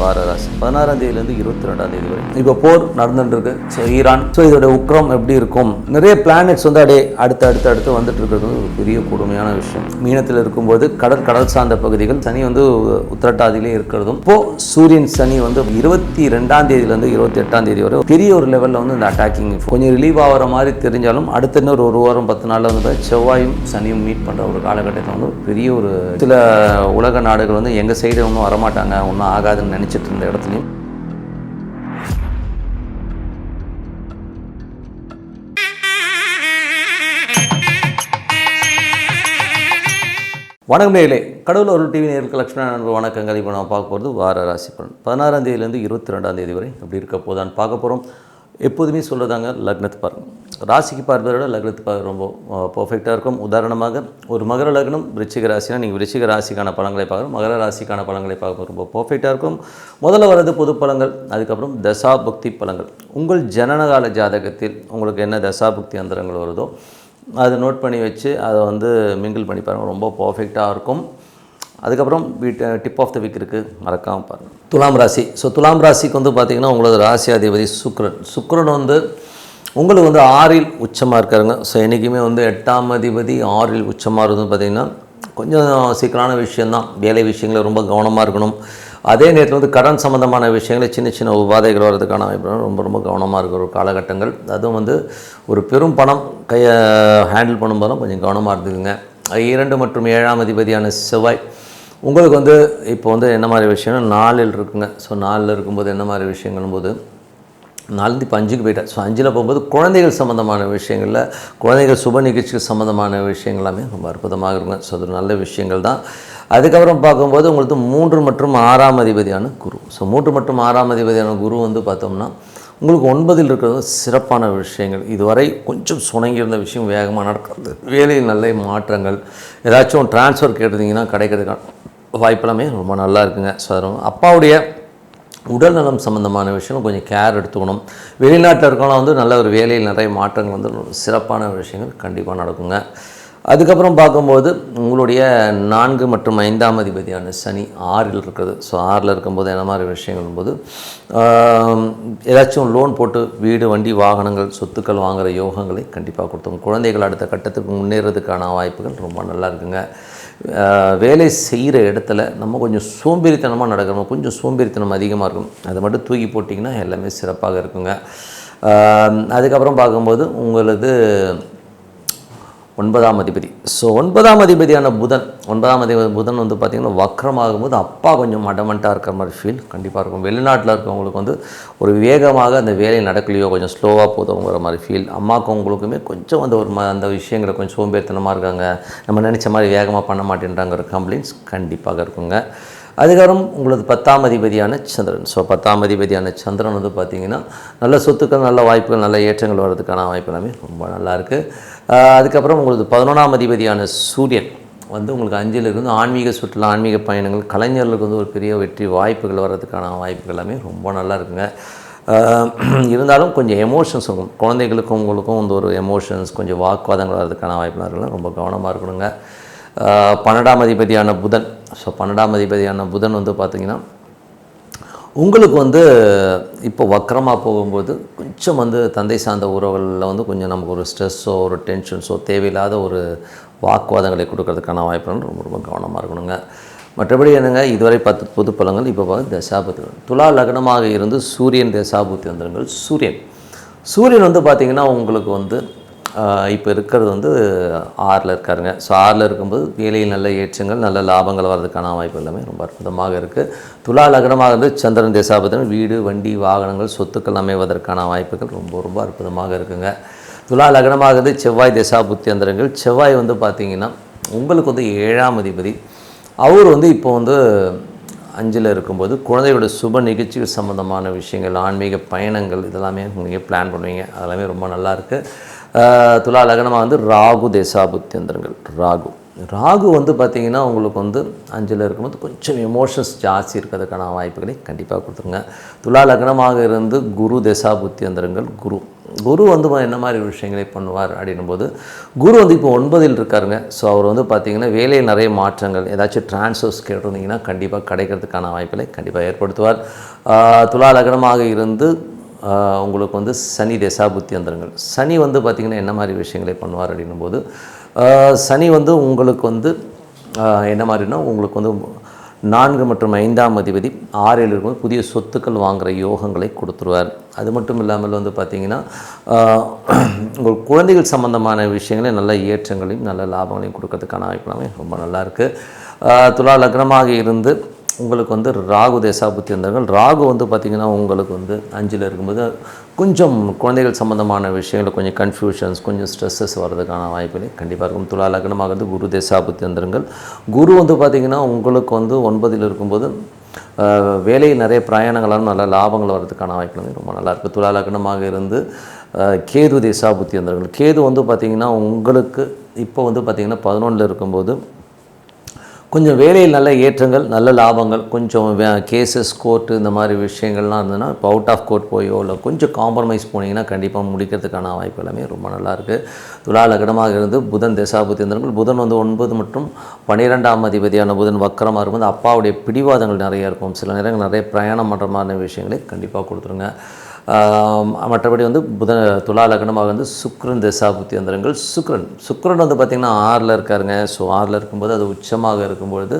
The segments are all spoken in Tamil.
வார ராசி 16ஆம் தேதியிலேருந்து 22ஆம் தேதி வரை இப்போ போர் நடந்துட்டு ஸோ ஈரான். ஸோ இதோட உக்ரம் எப்படி இருக்கும், நிறைய பிளானட்ஸ் வந்து அப்படியே அடுத்து வந்துட்டு இருக்கிறது ஒரு பெரிய கொடுமையான விஷயம். மீனத்தில் இருக்கும்போது கடல் சார்ந்த பகுதிகள் சனி வந்து உத்திரட்டாதியிலே இருக்கிறதும், இப்போ சூரியன் சனி வந்து 22ஆம் தேதியிலேருந்து 28ஆம் தேதி வரை பெரிய ஒரு லெவலில் வந்து இந்த அட்டாக்கிங் கொஞ்சம் ரிலீவ் ஆகிற மாதிரி தெரிஞ்சாலும் அடுத்த இன்னொரு ஒரு வாரம் 10 நாளில் வந்து செவ்வாயும் சனியும் மீட் பண்ணுற ஒரு காலகட்டத்தில் வந்து பெரிய ஒரு சில உலக நாடுகள் வந்து எங்கள் சைடு ஒன்றும் வரமாட்டாங்க, ஒன்றும் ஆகாதுன்னு நினச்சிட்டு இருந்த இடத்துலையும் வணக்கம் நேயர்களே, கடவுள் ஒரு டிவி நேயர்களுக்கு லட்சுமண வணக்கங்கள். இப்போ நான் பார்க்க போகிறது வார ராசி பலன் 16ஆம் தேதியிலேருந்து 22ஆம் தேதி வரை எப்படி இருக்க போதான்னு பார்க்க போகிறோம். எப்போதுமே சொல்கிறதாங்க, லக்னத்தை பாருங்கள். ராசிக்கு பார்ப்பதை விட லக்னத்தை பார்க்க ரொம்ப பர்ஃபெக்டாக இருக்கும். உதாரணமாக ஒரு மகர லக்னம் விருச்சிக ராசினா நீங்கள் விருச்சிக ராசிக்கான பலன்களை பார்க்கணும், மகர ராசிக்கான பலன்களை பார்க்க ரொம்ப பர்ஃபெக்டாக இருக்கும். முதல்ல வர்றது பொது பலன்கள், அதுக்கப்புறம் தசாபுக்தி பலன்கள். உங்கள் ஜனனகால ஜாதகத்தில் உங்களுக்கு என்ன தசாபுக்தி அந்தரங்கள் வருதோ அதை நோட் பண்ணி வச்சு அதை வந்து மிங்கிள் பண்ணி பாருங்கள், ரொம்ப பர்ஃபெக்டாக இருக்கும். அதுக்கப்புறம் டிப் ஆஃப் த வீக் இருக்குது, மறக்காமல் பாருங்கள். துலாம் ராசி. ஸோ துலாம் ராசிக்கு வந்து பார்த்திங்கன்னா உங்களது ராசி அதிபதி சுக்கிரன் வந்து உங்களுக்கு வந்து 6இல் உச்சமாக இருக்காருங்க. ஸோ என்றைக்குமே வந்து 8ஆம் அதிபதி 6இல் உச்சமாக இருந்து பார்த்திங்கன்னா கொஞ்சம் சீக்கிரமான விஷயந்தான். வேலை விஷயங்களில் ரொம்ப கவனமாக இருக்கணும். அதே நேரத்தில் வந்து கடன் சம்மந்தமான விஷயங்களை சின்ன உபாதைகள் வர்றதுக்கான வாய்ப்பு ரொம்ப கவனமாக இருக்கிற ஒரு காலகட்டங்கள். அதுவும் வந்து ஒரு பெரும் பணம் கையை ஹேண்டில் பண்ணும்போதும் கொஞ்சம் கவனமாக இருந்துக்குங்க. 2 மற்றும் 7ஆம் அதிபதியான செவ்வாய் உங்களுக்கு வந்து இப்போ வந்து என்ன மாதிரி விஷயம்னா 4இல் இருக்குங்க. ஸோ 4இல் இருக்கும்போது என்ன மாதிரி விஷயங்களும் போது 4 இப்போ 5க்கு போயிட்டேன். ஸோ 5இல் போகும்போது குழந்தைகள் சம்மந்தமான விஷயங்களில் குழந்தைகள் சுப நிகழ்ச்சிக்கு சம்மந்தமான விஷயங்கள் எல்லாமே ரொம்ப அற்புதமாக இருக்குங்க. ஸோ அது நல்ல விஷயங்கள் தான். அதுக்கப்புறம் பார்க்கும்போது உங்களுக்கு 3 மற்றும் 6ஆம் அதிபதியான குரு. ஸோ 3 மற்றும் 6ஆம் அதிபதியான குரு வந்து பார்த்தோம்னா உங்களுக்கு 9இல் இருக்கிறது சிறப்பான விஷயங்கள். இதுவரை கொஞ்சம் சுணங்கியிருந்த விஷயம் வேகமாக நடக்கிறது, வேலையில் நல்ல மாற்றங்கள், ஏதாச்சும் ட்ரான்ஸ்ஃபர் கேட்டிருந்தீங்கன்னா கிடைக்கிறதுக்கான வாய்ப்பெல்லாமே ரொம்ப நல்லா இருக்குங்க. ஸோ அப்பாவுடைய உடல் நலம் சம்மந்தமான விஷயம் கொஞ்சம் கேர் எடுத்துக்கணும். வெளிநாட்டில் இருக்கவங்களாம் வந்து நல்ல ஒரு வேலையில் நிறைய மாற்றங்கள் வந்து சிறப்பான விஷயங்கள் கண்டிப்பாக நடக்குங்க. அதுக்கப்புறம் பார்க்கும்போது உங்களுடைய 4 மற்றும் 5ஆம் அதிபதியான சனி 6இல் இருக்கிறது. ஸோ 6இல் இருக்கும்போது என்ன மாதிரி விஷயங்கள் போது ஏதாச்சும் லோன் போட்டு வீடு வண்டி வாகனங்கள் சொத்துக்கள் வாங்குகிற யோகங்களை கண்டிப்பாக கொடுத்தோம். குழந்தைகள் அடுத்த கட்டத்துக்கு முன்னேறதுக்கான வாய்ப்புகள் ரொம்ப நல்லா இருக்குங்க. வேலை செய்கிற இடத்துல நம்ம கொஞ்சம் சோம்பேறித்தனமாக நடக்கணும், கொஞ்சம் சோம்பேறித்தனம் அதிகமாக இருக்கணும். அதை மட்டும் தூக்கி போட்டிங்கன்னா எல்லாமே சிறப்பாக இருக்குங்க. அதுக்கப்புறம் பார்க்கும்போது உங்களது 9ஆம் அதிபதி. ஸோ 9ஆம் அதிபதியான புதன் வந்து பார்த்திங்கன்னா வக்ரமாகும்போது அப்பா கொஞ்சம் அடமெண்ட்டாக இருக்கிற மாதிரி ஃபீல் கண்டிப்பாக இருக்கும். வெளிநாட்டில் இருக்கவங்களுக்கு வந்து ஒரு வேகமாக அந்த வேலை நடக்கலையோ கொஞ்சம் ஸ்லோவாக போதுங்கிற மாதிரி ஃபீல். அம்மாவுக்கும் உங்களுக்குமே கொஞ்சம் வந்து அந்த விஷயங்களை கொஞ்சம் சோம்பேறித்தனமாக இருக்காங்க, நம்ம நினச்ச மாதிரி வேகமாக பண்ண மாட்டேன்றாங்கிற கம்ப்ளைண்ட்ஸ் கண்டிப்பாக இருக்குங்க. அதுக்கப்புறம் உங்களது 10ஆம் அதிபதியான சந்திரன். ஸோ 10ஆம் அதிபதியான சந்திரன் வந்து பார்த்திங்கன்னா நல்ல சொத்துக்கள், நல்ல வாய்ப்புகள், நல்ல ஏற்றங்கள் வர்றதுக்கான வாய்ப்பு எல்லாமே ரொம்ப நல்லாயிருக்கு. அதுக்கப்புறம் உங்களுக்கு 11ஆம் அதிபதியான சூரியன் வந்து உங்களுக்கு 5இல் இருந்து ஆன்மீக சுற்றுலா, ஆன்மீக பயணங்கள், கலைஞர்களுக்கு வந்து ஒரு பெரிய வெற்றி வாய்ப்புகள் வர்றதுக்கான வாய்ப்புகள் எல்லாமே ரொம்ப நல்லா இருக்குங்க. இருந்தாலும் கொஞ்சம் எமோஷன்ஸ் இருக்கும், குழந்தைகளுக்கும் உங்களுக்கும் வந்து ஒரு எமோஷன்ஸ் கொஞ்சம் வாக்குவாதங்கள் வர்றதுக்கான வாய்ப்புலாம் இருக்குல்ல, ரொம்ப கவனமாக இருக்கணுங்க. 12ஆம் அதிபதியான புதன். ஸோ 12ஆம் அதிபதியான புதன் வந்து பார்த்திங்கன்னா உங்களுக்கு வந்து இப்போ வக்கரமாக போகும்போது கொஞ்சம் வந்து தந்தை சார்ந்த உறவுகளில் வந்து கொஞ்சம் நமக்கு ஒரு ஸ்ட்ரெஸ்ஸோ ஒரு டென்ஷன்ஸோ தேவையில்லாத ஒரு வாக்குவாதங்களை கொடுக்கறதுக்கான வாய்ப்புகள் ரொம்ப கவனமாக இருக்கணுங்க. மற்றபடி என்னங்க, இதுவரை 10 பொது பலன்கள். இப்போ பார்த்து தசாபுத்திகள். துலா லக்னமாக இருந்து சூரியன் தசாபுத்தி வந்திருங்கள். சூரியன் வந்து பார்த்திங்கன்னா உங்களுக்கு வந்து இப்போ இருக்கிறது வந்து 6இல் இருக்காருங்க. ஸோ 6இல் இருக்கும்போது வேலையில் நல்ல ஏற்றங்கள், நல்ல லாபங்கள் வர்றதுக்கான வாய்ப்பு எல்லாமே ரொம்ப அற்புதமாக இருக்குது. துலா லக்னமாக இருந்து சந்திரன் தசாபுத்திரன் வீடு வண்டி வாகனங்கள் சொத்துக்கள் அமைவதற்கான வாய்ப்புகள் ரொம்ப அற்புதமாக இருக்குங்க. துலா லக்னமாக இருந்து செவ்வாய் தசாபுத்தி அந்தரங்கள். செவ்வாய் வந்து பார்த்திங்கன்னா உங்களுக்கு வந்து 7ஆம் அதிபதி. அவர் வந்து இப்போ வந்து 5இல் இருக்கும்போது குழந்தையோட சுப நிகழ்ச்சிகள் சம்மந்தமான விஷயங்கள், ஆன்மீக பயணங்கள் இதெல்லாமே நீங்கள் பிளான் பண்ணுவீங்க, அதெல்லாமே ரொம்ப நல்லாயிருக்கு. துலா லக்னமாக வந்து ராகு தசாபுத்தி அந்தரங்கள். ராகு வந்து பார்த்திங்கன்னா உங்களுக்கு வந்து 5ல் இருக்கும்போது கொஞ்சம் எமோஷன்ஸ் ஜாஸ்தி இருக்கிறதுக்கான வாய்ப்புகளை கண்டிப்பாக கொடுத்துருங்க. துலா லக்னமாக இருந்து குரு தசா புத்தி அந்தரங்கள் குரு வந்து என்ன மாதிரி விஷயங்களை பண்ணுவார் அப்படின்னும்போது, குரு வந்து இப்போ 9ல் இருக்காருங்க. ஸோ அவர் வந்து பார்த்திங்கன்னா வேலையில் நிறைய மாற்றங்கள், ஏதாச்சும் ட்ரான்ஸ்ஃபர்ஸ் கேட்டிருந்தீங்கன்னா கண்டிப்பாக கிடைக்கிறதுக்கான வாய்ப்புகளை கண்டிப்பாக ஏற்படுத்துவார். துலா லக்னமாக இருந்து உங்களுக்கு வந்து சனி தசா புத்தி அந்தரங்கள். சனி வந்து பார்த்திங்கன்னா என்ன மாதிரி விஷயங்களை பண்ணுவார் அப்படின்னும்போது, சனி வந்து உங்களுக்கு வந்து என்ன மாதிரினா, உங்களுக்கு வந்து 4 மற்றும் 5ஆம் அதிபதி 6ல் இருக்கும்போது புதிய சொத்துக்கள் வாங்குகிற யோகங்களை கொடுத்துருவார். அது மட்டும் இல்லாமல் வந்து பார்த்திங்கன்னா உங்கள் குழந்தைகள் சம்பந்தமான விஷயங்களே நல்ல ஏற்றங்களையும் நல்ல லாபங்களையும் கொடுக்கறதுக்கான வாய்ப்பு ரொம்ப நல்லாயிருக்கு. துலா லக்னமாக இருந்து உங்களுக்கு வந்து ராகு தசா புத்தி வந்தார்கள். ராகு வந்து பார்த்திங்கன்னா உங்களுக்கு வந்து 5ல் இருக்கும்போது கொஞ்சம் குழந்தைகள் சம்மந்தமான விஷயங்கள் கொஞ்சம் கன்ஃபியூஷன்ஸ், கொஞ்சம் ஸ்ட்ரெஸ்ஸஸ் வர்றதுக்கான வாய்ப்புகள் கண்டிப்பாக இருக்கும். துலா லக்னமாக வந்து குரு தசா புத்தி வந்தார்கள். குரு வந்து பார்த்திங்கன்னா உங்களுக்கு வந்து 9ல் இருக்கும்போது வேலையில் நிறைய பிரயாணங்களாலும் நல்ல லாபங்கள் வர்றதுக்கான வாய்ப்புகள் ரொம்ப நல்லாயிருக்கு. துலா லக்னமாக இருந்து கேது தசா புத்தி வந்தார்கள். கேது வந்து பார்த்திங்கன்னா உங்களுக்கு இப்போ வந்து பார்த்திங்கன்னா 11ல் இருக்கும்போது கொஞ்சம் வேலையில் நல்ல ஏற்றங்கள், நல்ல லாபங்கள், கொஞ்சம் கேசஸ், கோர்ட்டு இந்த மாதிரி விஷயங்கள்லாம் இருந்ததுன்னா இப்போ அவுட் ஆஃப் கோர்ட் போயோ இல்லை கொஞ்சம் காம்ப்ரமைஸ் போனீங்கன்னா கண்டிப்பாக முடிக்கிறதுக்கான வாய்ப்பு எல்லாமே ரொம்ப நல்லாயிருக்கு. துலா லக்னமாக இருந்து புதன் தசாபுத்தி இருந்தவர்கள், புதன் வந்து 9 மற்றும் 12ஆம் அதிபதியான புதன் வக்கரமாக இருக்கும்போது அப்பாவுடைய பிடிவாதங்கள் நிறையா இருக்கும். சில நேரங்கள் நிறைய பிரயாணம் பண்ணுற மாதிரி விஷயங்களை கண்டிப்பாக கொடுத்துருங்க. மற்றபடி வந்து துலா லக்னமாக வந்து சுக்ரன் தசாபுத்தி அந்தரங்கள். சுக்ரன் வந்து பார்த்திங்கன்னா 6ல் இருக்காருங்க. ஸோ 6ல் இருக்கும்போது அது உச்சமாக இருக்கும்பொழுது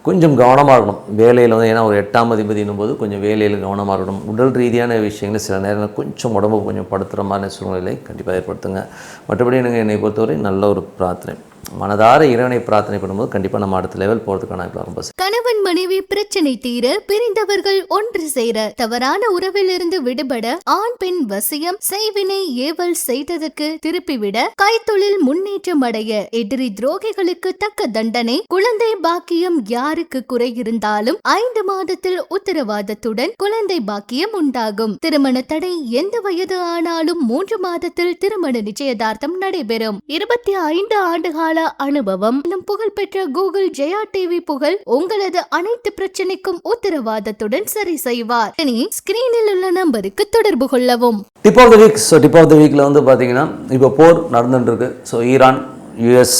கொஞ்சம் கவனமாக இருக்கணும் வேலையில் வந்து. ஏன்னா ஒரு 8ஆம் அதிபதினும் போது கொஞ்சம் வேலையில் கவனமாக இருக்கணும். உடல் ரீதியான விஷயங்கள் சில நேரங்களில் கொஞ்சம் உடம்பு கொஞ்சம் படுத்துகிற மாதிரி சூழ்நிலை கண்டிப்பாக ஏற்படுத்துங்க. மற்றபடி எனக்கு என்னை பொறுத்தவரை நல்ல ஒரு பிரார்த்தனை, மனதார இறைவனை பிரார்த்தனை பண்ணும்போது கண்டிப்பாக நம்ம அடுத்த லெவல் போகிறதுக்கான ரொம்ப. கணவன் மனைவி பிரச்சனை தீர, பிரிந்தவர்கள் ஒன்று சேர, தவறான உறவிலிருந்து விடுபட, ஆண் பெண் வசியம், செய்வினை ஏவல் செய்ததற்கு திருப்பிவிட, கைத்தொழில் முன்னேற்றம் அடைய, எதிரி துரோகிகளுக்கு தக்க தண்டனை, குழந்தை பாக்கியம் யாருக்கு குறை இருந்தாலும் 5 மாதத்தில் உத்தரவாதத்துடன் குழந்தை பாக்கியம் உண்டாகும். திருமண தடை எந்த வயது ஆனாலும் 3 மாதத்தில் திருமண நிச்சயதார்த்தம் நடைபெறும். 25 ஆண்டுகால அனுபவம், புகழ்பெற்ற கூகுள் ஜெயா டிவி புகழ் உங்களது அனைத்து பிரச்சனைக்கும் உத்தரவாதத்துடன் சரி செய்வார். ஸ்கிரீனில் உள்ள நம்பருக்கு தொடர்பு கொள்ளவும். Tip of the week. So tip of the வீக்கில் வந்து பார்த்தீங்கன்னா இப்போ போர் நடந்துட்டுருக்கு. So Iran, US,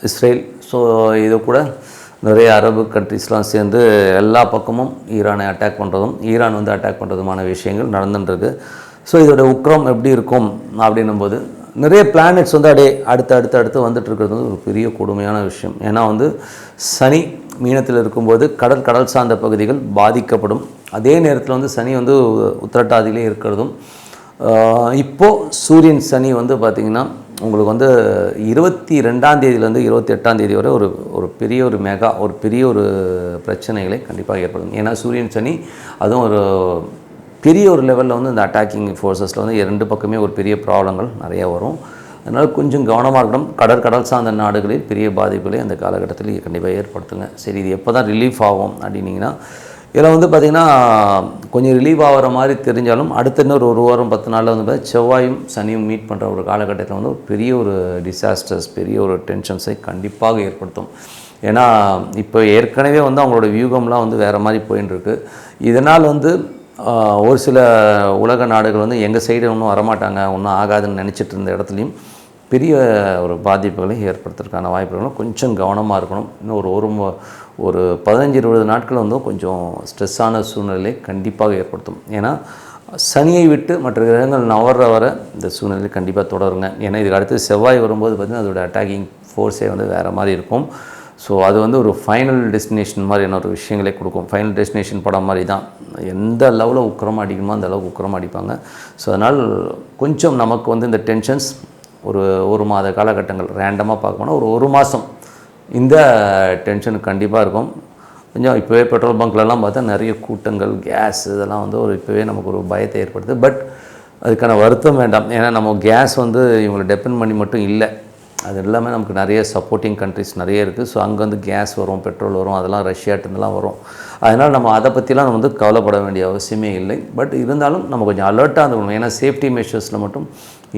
Israel, so இது கூட நிறைய அரபு கண்ட்ரிஸ்லாம் சேர்ந்து எல்லா பக்கமும் ஈரானை அட்டாக் பண்ணுறதும் ஈரான் வந்து அட்டாக் பண்ணுறதுமான விஷயங்கள் நடந்துட்டுருக்கு. ஸோ இதோட உக்கிரம் எப்படி இருக்கும் அப்படின்னும்போது நிறைய பிளானட்ஸ் வந்து அப்படியே அடுத்து வந்துட்டு இருக்கிறது வந்து ஒரு பெரிய கொடுமையான விஷயம். ஏன்னா வந்து சனி மீனத்தில் இருக்கும்போது கடல் சார்ந்த பகுதிகள் பாதிக்கப்படும். அதே நேரத்தில் வந்து சனி வந்து உத்திரட்டாதியிலே இருக்கிறதும், இப்போது சூரியன் சனி வந்து பார்த்திங்கன்னா உங்களுக்கு வந்து 22ஆம் தேதியிலேருந்து 28ஆம் தேதி வரை ஒரு பெரிய ஒரு பிரச்சனைகளை கண்டிப்பாக ஏற்படும். ஏன்னா சூரியன் சனி அதுவும் ஒரு பெரிய ஒரு லெவலில் வந்து இந்த அட்டாக்கிங் ஃபோர்ஸஸில் வந்து 2 பக்கமே ஒரு பெரிய ப்ராப்ளங்கள் நிறையா வரும். அதனால் கொஞ்சம் கவனமாக இருக்கணும். கடல் சார்ந்த நாடுகளில் பெரிய பாதிப்புகளை அந்த காலகட்டத்தில் கண்டிப்பாக ஏற்படுத்துங்க. சரி, இது எப்போ தான் ரிலீஃப் ஆகும் அப்படின்னிங்கன்னா, இதில் வந்து பார்த்திங்கன்னா கொஞ்சம் ரிலீவ் ஆகிற மாதிரி தெரிஞ்சாலும் அடுத்த இன்னொரு 1 வாரம் 10 நாளில் வந்து செவ்வாயும் சனியும் மீட் பண்ணுற ஒரு காலகட்டத்தில் வந்து ஒரு பெரிய ஒரு டிசாஸ்டர்ஸ், பெரிய ஒரு டென்ஷன்ஸை கண்டிப்பாக ஏற்படுத்தும். ஏன்னா இப்போ ஏற்கனவே வந்து அவங்களோட வியூகம்லாம் வந்து வேறு மாதிரி போயின்னு இருக்குது. இதனால் வந்து ஒரு சில உலக நாடுகள் வந்து எங்கள் சைடு ஒன்றும் வரமாட்டாங்க, ஒன்றும் ஆகாதுன்னு நினச்சிட்டு இருந்த இடத்துலையும் பெரிய ஒரு பாதிப்புகளை ஏற்படுத்துறதுக்கான வாய்ப்புகளும் கொஞ்சம் கவனமாக இருக்கணும். இன்னும் ஒரு 15-20 நாட்கள் வந்து கொஞ்சம் ஸ்ட்ரெஸ்ஸான சூழ்நிலை கண்டிப்பாக ஏற்படுத்தும். ஏன்னா சனியை விட்டு மற்ற கிரகங்கள் நவர்ற வர இந்த சூழ்நிலை கண்டிப்பாக தொடருங்க. ஏன்னா இதுக்கு அடுத்து செவ்வாய் வரும்போது பார்த்திங்கன்னா அதோட அட்டாக்கிங் ஃபோர்ஸே வந்து வேறு மாதிரி இருக்கும். ஸோ அது வந்து ஒரு ஃபைனல் டெஸ்டினேஷன் மாதிரியான ஒரு விஷயங்களே கொடுக்கும். ஃபைனல் டெஸ்டினேஷன் படம் மாதிரி தான். எந்த லெவலில் உக்கிரமாக அடிக்கணுமோ அந்த அளவுக்கு உக்கிரமாக அடிப்பாங்க. ஸோ அதனால் கொஞ்சம் நமக்கு வந்து இந்த டென்ஷன்ஸ் ஒரு மாத காலகட்டங்கள் ரேண்டமாக பார்க்கணும்னா ஒரு மாதம் இந்த டென்ஷன் கண்டிப்பாக இருக்கும். கொஞ்சம் இப்போவே பெட்ரோல் பங்க்லலாம் பார்த்தா நிறைய கூட்டங்கள், கேஸ் இதெல்லாம் வந்து இப்போவே நமக்கு ஒரு பயத்தை ஏற்படுது. பட் அதுக்கான வருத்தம் வேண்டாம். ஏன்னா நம்ம கேஸ் வந்து இவங்களை டிபெண்ட் பண்ணி மட்டும் இல்லை, அது எல்லாமே நமக்கு நிறைய சப்போர்ட்டிங் கண்ட்ரிஸ் நிறைய இருக்குது. ஸோ அங்கே வந்து கேஸ் வரும், பெட்ரோல் வரும், அதெல்லாம் ரஷ்யாட்டிருந்துலாம் வரும். அதனால் நம்ம அதை பற்றிலாம் நம்ம வந்து கவலைப்பட வேண்டிய அவசியமே இல்லை. பட் இருந்தாலும் நம்ம கொஞ்சம் அலர்ட்டாக இருந்துக்கணும். ஏன்னா சேஃப்டி மெஷர்ஸில் மட்டும்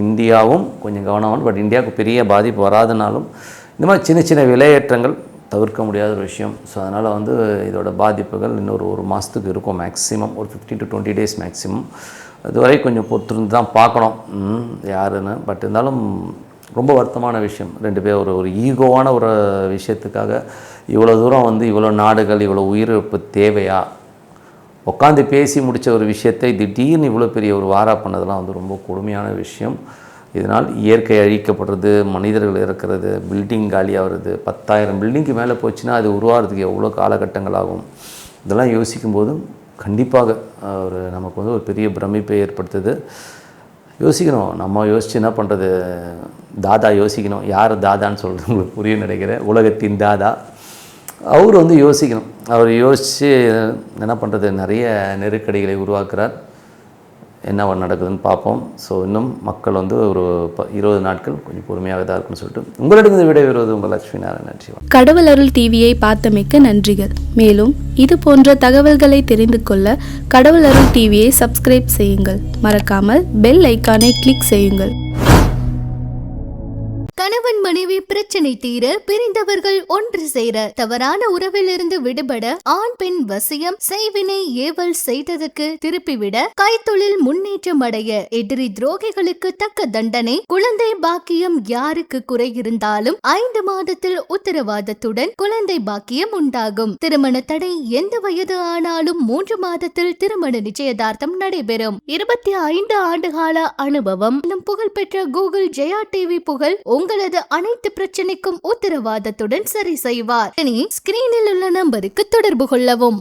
இந்தியாவும் கொஞ்சம் கவனமாக, பட் இந்தியாவுக்கு பெரிய பாதிப்பு வராதுனாலும் இந்த மாதிரி சின்ன சின்ன விலையேற்றங்கள் தவிர்க்க முடியாத ஒரு விஷயம். ஸோ அதனால் வந்து இதோட பாதிப்புகள் இன்னொரு 1 மாதத்துக்கு இருக்கும் மேக்ஸிமம், ஒரு 15 to 20 days மேக்ஸிமம். அதுவரை கொஞ்சம் பொறுத்திருந்து தான் பார்க்கணும் யாருன்னு. பட் இருந்தாலும் ரொம்ப வருத்தமான விஷயம். 2 பேர் ஒரு ஈகோவான ஒரு விஷயத்துக்காக இவ்வளோ தூரம் வந்து இவ்வளோ நாடுகள் இவ்வளோ உயிரிழப்பு தேவையா? உட்காந்து பேசி முடித்த ஒரு விஷயத்தை திடீர்னு இவ்வளோ பெரிய ஒரு வாரா பண்ணதெல்லாம் வந்து ரொம்ப கொடுமையான விஷயம். இதனால் இயற்கை அழிக்கப்படுறது, மனிதர்கள் இறக்கிறது, பில்டிங் காலியாகிறது. 10,000 பில்டிங்க்கு மேலே போச்சுன்னா அது உருவாகிறதுக்கு எவ்வளோ காலகட்டங்கள் ஆகும்? இதெல்லாம் யோசிக்கும்போது கண்டிப்பாக நமக்கு வந்து ஒரு பெரிய பிரமிப்பை ஏற்படுத்துது. யோசிக்கணும். நம்ம யோசித்து என்ன பண்ணுறது? தாதா யோசிக்கணும். யார் தாதான்னு சொல்கிறது உங்களுக்கு புரியும் நினைக்கிறேன். உலகத்தின் தாதா அவர் வந்து யோசிக்கணும். அவர் யோசித்து என்ன பண்ணுறது? நிறைய நெருக்கடிகளை உருவாக்குறார். என்ன நடக்குதுன்னு பார்ப்போம். ஸோ இன்னும் மக்கள் வந்து ஒரு 20 நாட்கள் கொஞ்சம் பொறுமையாக தான் இருக்குன்னு சொல்லிட்டு உங்களிடம் விடை பெறுவது உங்கள் லட்சுமி நாராயணன். கடவுள் அருள் டிவியை பார்த்தமைக்க நன்றிகள். மேலும் இது போன்ற தகவல்களை தெரிந்து கொள்ள கடவுள் அருள் டிவியை சப்ஸ்கிரைப் செய்யுங்கள். மறக்காமல் பெல் ஐக்கானை கிளிக் செய்யுங்கள். கணவன் மனைவி பிரச்சனை தீர பிரிந்தவர்கள் ஒன்று சேர தவறான உறவிலிருந்து விடுபட ஆண் பெண் வசியம் செய்வினை ஏவல் செய்ததற்கு திருப்பிவிட கைத்தொழில் முன்னேற்றம் அடைய எதிரி துரோகிகளுக்கு தக்க தண்டனை குழந்தை பாக்கியம் யாருக்கு குறை இருந்தாலும் 5 மாதத்தில் உத்தரவாதத்துடன் குழந்தை பாக்கியம் உண்டாகும். திருமண தடை எந்த வயது ஆனாலும் 3 மாதத்தில் திருமண நிச்சயதார்த்தம் நடைபெறும். 25 ஆண்டுகால அனுபவம் புகழ்பெற்ற கூகுள் ஜெயா டிவி புகழ் உங்களது அனைத்து பிரச்சனைக்கும் உத்தரவாதத்துடன் சரி செய்வார். ஸ்கிரீனில் உள்ள நம்பருக்கு தொடர்பு கொள்ளவும்.